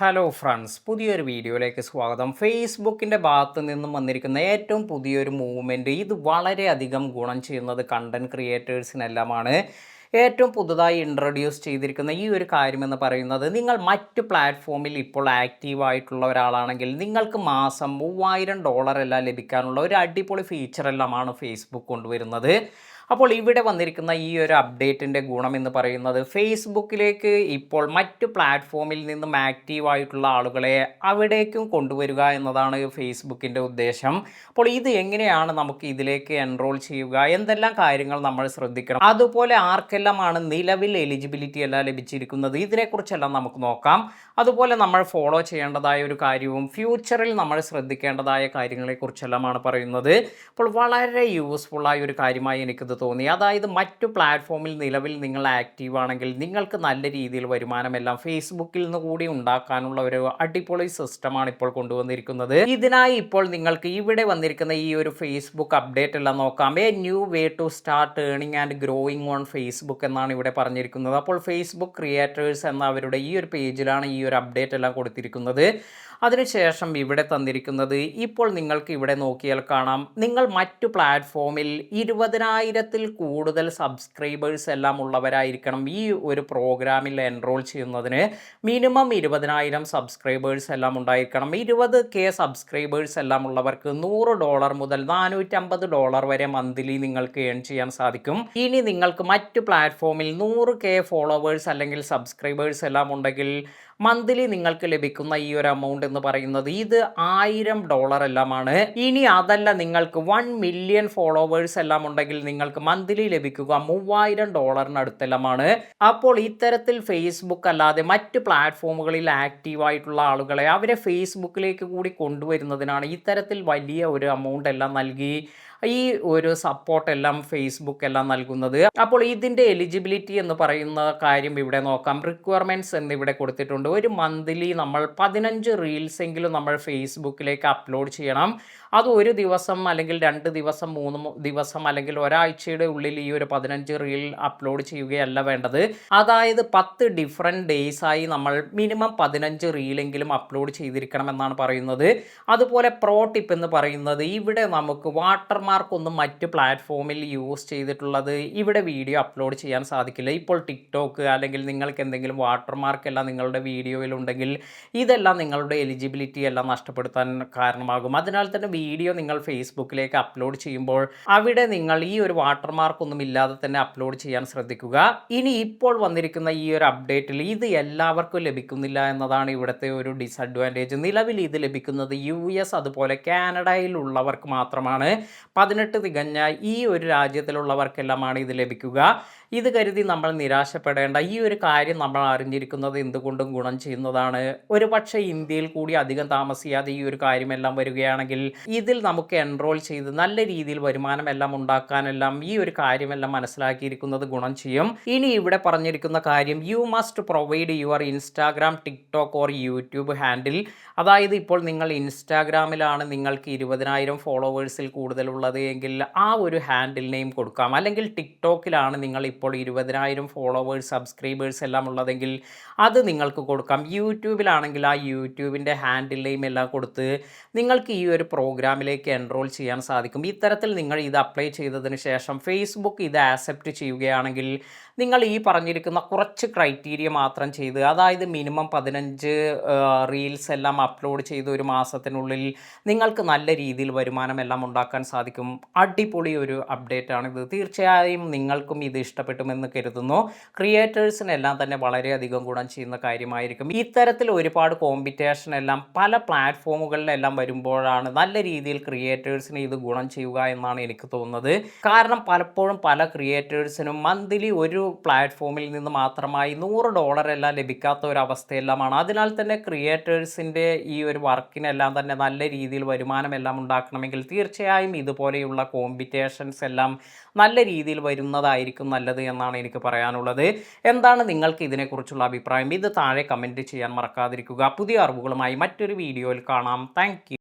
Hello friends, പുതിയൊരു വീഡിയോയിലേക്ക് സ്വാഗതം. ഫേസ്ബുക്കിൻ്റെ ഭാഗത്ത് നിന്നും വന്നിരിക്കുന്ന ഏറ്റവും പുതിയൊരു മൂവ്മെൻറ്റ്, ഇത് വളരെയധികം ഗുണം ചെയ്യുന്നത് കണ്ടൻറ് ക്രിയേറ്റേഴ്സിനെല്ലാമാണ്. ഏറ്റവും പുതുതായി ഇൻട്രൊഡ്യൂസ് ചെയ്തിരിക്കുന്ന ഈ ഒരു കാര്യമെന്ന് പറയുന്നത്, നിങ്ങൾ മറ്റ് പ്ലാറ്റ്ഫോമിൽ ഇപ്പോൾ ആക്റ്റീവ് ആയിട്ടുള്ള ഒരാളാണെങ്കിൽ നിങ്ങൾക്ക് മാസം $3000 എല്ലാം ലഭിക്കാനുള്ള ഒരു അടിപൊളി ഫീച്ചറെല്ലാമാണ് ഫേസ്ബുക്ക് കൊണ്ടുവരുന്നത്. അപ്പോൾ ഇവിടെ വന്നിരിക്കുന്ന ഈ ഒരു അപ്ഡേറ്റിൻ്റെ ഗുണമെന്ന് പറയുന്നത്, ഫേസ്ബുക്കിലേക്ക് ഇപ്പോൾ മറ്റു പ്ലാറ്റ്ഫോമിൽ നിന്നും ആക്റ്റീവായിട്ടുള്ള ആളുകളെ അവിടേക്കും കൊണ്ടുവരിക എന്നതാണ് ഫേസ്ബുക്കിൻ്റെ ഉദ്ദേശം. അപ്പോൾ ഇത് എങ്ങനെയാണ് നമുക്ക് ഇതിലേക്ക് എൻറോൾ ചെയ്യുക, എന്തെല്ലാം കാര്യങ്ങൾ നമ്മൾ ശ്രദ്ധിക്കണം, അതുപോലെ ആർക്കെല്ലാമാണ് നിലവിൽ എലിജിബിലിറ്റി എല്ലാം ലഭിച്ചിരിക്കുന്നത്, ഇതിനെക്കുറിച്ചെല്ലാം നമുക്ക് നോക്കാം. അതുപോലെ നമ്മൾ ഫോളോ ചെയ്യേണ്ടതായ ഒരു കാര്യവും ഫ്യൂച്ചറിൽ നമ്മൾ ശ്രദ്ധിക്കേണ്ടതായ കാര്യങ്ങളെക്കുറിച്ചെല്ലാമാണ് പറയുന്നത്. അപ്പോൾ വളരെ യൂസ്ഫുള്ളായ ഒരു കാര്യമായി എനിക്കിത് തോന്നി. അതായത് മറ്റു പ്ലാറ്റ്ഫോമിൽ നിലവിൽ നിങ്ങൾ ആക്റ്റീവ് ആണെങ്കിൽ നിങ്ങൾക്ക് നല്ല രീതിയിൽ വരുമാനമെല്ലാം ഫേസ്ബുക്കിൽ നിന്ന് കൂടി ഉണ്ടാക്കാനുള്ള ഒരു അടിപൊളി സിസ്റ്റമാണ് ഇപ്പോൾ കൊണ്ടുവന്നിരിക്കുന്നത്. ഇതിനായി ഇപ്പോൾ നിങ്ങൾക്ക് ഇവിടെ വന്നിരിക്കുന്ന ഈ ഒരു ഫേസ്ബുക്ക് അപ്ഡേറ്റ് എല്ലാം നോക്കാം. A new way to start earning and growing on Facebook എന്നാണ് ഇവിടെ പറഞ്ഞിരിക്കുന്നത്. അപ്പോൾ ഫേസ്ബുക്ക് ക്രിയേറ്റേഴ്സ് എന്ന അവരുടെ ഈ ഒരു പേജിലാണ് ഈ ഒരു അപ്ഡേറ്റ് എല്ലാം കൊടുത്തിരിക്കുന്നത്. അതിനുശേഷം ഇവിടെ തന്നിരിക്കുന്നത്, ഇപ്പോൾ നിങ്ങൾക്ക് ഇവിടെ നോക്കിയാൽ കാണാം, നിങ്ങൾ മറ്റു പ്ലാറ്റ്ഫോമിൽ 20,000-ൽ കൂടുതൽ സബ്സ്ക്രൈബേഴ്സ് എല്ലാം ഉള്ളവരായിരിക്കണം ഈ ഒരു പ്രോഗ്രാമിൽ എൻറോൾ ചെയ്യുന്നതിന്. മിനിമം 20,000 സബ്സ്ക്രൈബേഴ്സ് എല്ലാം ഉണ്ടായിരിക്കണം. 20K സബ്സ്ക്രൈബേഴ്സ് എല്ലാം ഉള്ളവർക്ക് $100 മുതൽ $450 വരെ മന്ത്ലി നിങ്ങൾക്ക് ഏൺ ചെയ്യാൻ സാധിക്കും. ഇനി നിങ്ങൾക്ക് മറ്റു പ്ലാറ്റ്ഫോമിൽ 100K ഫോളോവേഴ്സ് അല്ലെങ്കിൽ സബ്സ്ക്രൈബേഴ്സ് എല്ലാം ഉണ്ടെങ്കിൽ മന്ത്ലി നിങ്ങൾക്ക് ലഭിക്കുന്ന ഈ ഒരു എമൗണ്ട് എന്ന് പറയുന്നത് ഇത് $1000 എല്ലാമാണ്. ഇനി അതല്ല, നിങ്ങൾക്ക് 1 മില്യൺ ഫോളോവേഴ്സ് എല്ലാം ഉണ്ടെങ്കിൽ നിങ്ങൾക്ക് മന്ത്ലി ലഭിക്കുക $3000 അപ്പോൾ ഇത്തരത്തിൽ ഫേസ്ബുക്ക് അല്ലാതെ മറ്റ് പ്ലാറ്റ്ഫോമുകളിൽ ആക്റ്റീവ് ആയിട്ടുള്ള ആളുകളെ അവരെ ഫേസ്ബുക്കിലേക്ക് കൂടി കൊണ്ടുവരുന്നതിനാണ് ഇത്തരത്തിൽ വലിയ ഒരു എമൗണ്ട് എല്ലാം നൽകി ഈ ഒരു സപ്പോർട്ടെല്ലാം ഫേസ്ബുക്ക് എല്ലാം നൽകുന്നത്. അപ്പോൾ ഇതിൻ്റെ എലിജിബിലിറ്റി എന്ന് പറയുന്ന കാര്യം ഇവിടെ നോക്കാം. റിക്വയർമെൻറ്റ്സ് എന്നിവിടെ കൊടുത്തിട്ടുണ്ട്. ഒരു മന്ത്ലി നമ്മൾ 15 റീൽസ് എങ്കിലും നമ്മൾ ഫേസ്ബുക്കിലേക്ക് അപ്ലോഡ് ചെയ്യണം. അത് ഒരു ദിവസം അല്ലെങ്കിൽ 2 ദിവസം 3 ദിവസം അല്ലെങ്കിൽ ഒരാഴ്ചയുടെ ഉള്ളിൽ ഈ ഒരു 15 റീൽ അപ്ലോഡ് ചെയ്യുകയല്ല വേണ്ടത്. അതായത് 10 ഡിഫറെൻറ്റ് ഡേയ്സായി നമ്മൾ മിനിമം 15 റീലെങ്കിലും അപ്ലോഡ് ചെയ്തിരിക്കണം എന്നാണ് പറയുന്നത്. അതുപോലെ പ്രോ ടിപ്പ് എന്ന് പറയുന്നത്, ഇവിടെ നമുക്ക് വാട്ടർമാർക്കൊന്നും മറ്റ് പ്ലാറ്റ്ഫോമിൽ യൂസ് ചെയ്തിട്ടുള്ളത് ഇവിടെ വീഡിയോ അപ്ലോഡ് ചെയ്യാൻ സാധിക്കില്ല. ഇപ്പോൾ ടിക്ടോക്ക് അല്ലെങ്കിൽ നിങ്ങൾക്ക് എന്തെങ്കിലും വാട്ടർമാർക്ക് എല്ലാം നിങ്ങളുടെ വീഡിയോയിൽ ഉണ്ടെങ്കിൽ ഇതെല്ലാം നിങ്ങളുടെ എലിജിബിലിറ്റി എല്ലാം നഷ്ടപ്പെടുത്താൻ കാരണമാകും. അതിനാൽ തന്നെ വീഡിയോ നിങ്ങൾ ഫേസ്ബുക്കിലേക്ക് അപ്ലോഡ് ചെയ്യുമ്പോൾ അവിടെ നിങ്ങൾ ഈ ഒരു വാട്ടർമാർക്കൊന്നും ഇല്ലാതെ തന്നെ അപ്ലോഡ് ചെയ്യാൻ ശ്രദ്ധിക്കുക. ഇനി ഇപ്പോൾ വന്നിരിക്കുന്ന ഈ ഒരു അപ്ഡേറ്റിൽ ഇത് എല്ലാവർക്കും ലഭിക്കുന്നില്ല എന്നതാണ് ഇവിടുത്തെ ഒരു ഡിസഡ്വാൻറ്റേജ്. നിലവിൽ ഇത് ലഭിക്കുന്നത് US അതുപോലെ കാനഡയിലുള്ളവർക്ക് മാത്രമാണ്. 18 തികഞ്ഞ ഈ ഒരു രാജ്യത്തിലുള്ളവർക്കെല്ലാമാണ് ഇത് ലഭിക്കുക. ഇത് കരുതി നമ്മൾ നിരാശപ്പെടേണ്ട. ഈ ഒരു കാര്യം നമ്മൾ അറിഞ്ഞിരിക്കുന്നത് എന്തുകൊണ്ടും ഗുണം ചെയ്യുന്നതാണ്. ഒരു പക്ഷേ ഇന്ത്യയിൽ കൂടി അധികം താമസിയാതെ ഈ ഒരു കാര്യമെല്ലാം വരികയാണെങ്കിൽ ഇതിൽ നമുക്ക് എൻറോൾ ചെയ്ത് നല്ല രീതിയിൽ വരുമാനമെല്ലാം ഉണ്ടാക്കാനെല്ലാം ഈ ഒരു കാര്യമെല്ലാം മനസ്സിലാക്കിയിരിക്കുന്നത് ഗുണം ചെയ്യും. ഇനി ഇവിടെ പറഞ്ഞിരിക്കുന്ന കാര്യം, you must provide your Instagram, TikTok or YouTube handle. അതായത് ഇപ്പോൾ നിങ്ങൾ ഇൻസ്റ്റാഗ്രാമിലാണ് നിങ്ങൾക്ക് 20,000 ഫോളോവേഴ്സിൽ കൂടുതലുള്ളത് എങ്കിൽ ആ ഒരു ഹാൻഡിൽ നെയിം കൊടുക്കാം. അല്ലെങ്കിൽ ടിക്ടോക്കിലാണ് നിങ്ങൾ ഇപ്പോൾ 20,000 ഫോളോവേഴ്സ് സബ്സ്ക്രൈബേഴ്സ് എല്ലാം ഉള്ളതെങ്കിൽ അത് നിങ്ങൾക്ക് കൊടുക്കാം. യൂട്യൂബിലാണെങ്കിൽ ആ യൂട്യൂബിൻ്റെ ഹാൻഡിൽ നെയിം എല്ലാം കൊടുത്ത് നിങ്ങൾക്ക് ഈ ഒരു പ്രോഗ്രാമിലേക്ക് എൻറോൾ ചെയ്യാൻ സാധിക്കും. ഇത്തരത്തിൽ നിങ്ങൾ ഇത് അപ്ലൈ ചെയ്തതിന് ശേഷം ഫേസ്ബുക്ക് ഇത് ആക്സെപ്റ്റ് ചെയ്യുകയാണെങ്കിൽ നിങ്ങൾ ഈ പറഞ്ഞിരിക്കുന്ന കുറച്ച് ക്രൈറ്റീരിയ മാത്രം ചെയ്ത്, അതായത് മിനിമം 15 റീൽസ് എല്ലാം അപ്ലോഡ് ചെയ്ത് ഒരു മാസത്തിനുള്ളിൽ നിങ്ങൾക്ക് നല്ല രീതിയിൽ വരുമാനമെല്ലാം ഉണ്ടാക്കാൻ സാധിക്കും. അടിപൊളി ഒരു അപ്ഡേറ്റ് ആണിത്. തീർച്ചയായും നിങ്ങൾക്കും ഇത് ഇഷ്ടപ്പെട്ടുമെന്ന് കരുതുന്നു. ക്രിയേറ്റേഴ്സിനെല്ലാം തന്നെ വളരെയധികം ഗുണം ചെയ്യുന്ന കാര്യമായിരിക്കും. ഇത്തരത്തിൽ ഒരുപാട് കോമ്പറ്റീഷൻ എല്ലാം പല പ്ലാറ്റ്ഫോമുകളിലെല്ലാം വരുമ്പോഴാണ് നല്ല രീതിയിൽ ക്രിയേറ്റേഴ്സിന് ഇത് ഗുണം ചെയ്യുക എന്നാണ് എനിക്ക് തോന്നുന്നത്. കാരണം പലപ്പോഴും പല ക്രിയേറ്റേഴ്സിനും മന്ത്ലി ഒരു പ്ലാറ്റ്ഫോമിൽ നിന്ന് മാത്രമായി $100 എല്ലാം ലഭിക്കാത്ത ഒരു അവസ്ഥയെല്ലാമാണ്. അതിനാൽ തന്നെ ക്രിയേറ്റേഴ്സിൻ്റെ ഈ ഒരു വർക്കിനെല്ലാം തന്നെ നല്ല രീതിയിൽ വരുമാനമെല്ലാം ഉണ്ടാക്കണമെങ്കിൽ തീർച്ചയായും ഇതുപോലെയുള്ള കോമ്പറ്റീഷൻസ് എല്ലാം നല്ല രീതിയിൽ വരുന്നതായിരിക്കും നല്ലത് എന്നാണ് എനിക്ക് പറയാനുള്ളത്. എന്താണ് നിങ്ങൾക്ക് ഇതിനെക്കുറിച്ചുള്ള അഭിപ്രായം? ഇത് താഴെ കമൻറ്റ് ചെയ്യാൻ മറക്കാതിരിക്കുക. പുതിയ അറിവുകളുമായി മറ്റൊരു വീഡിയോയിൽ കാണാം. Thank you.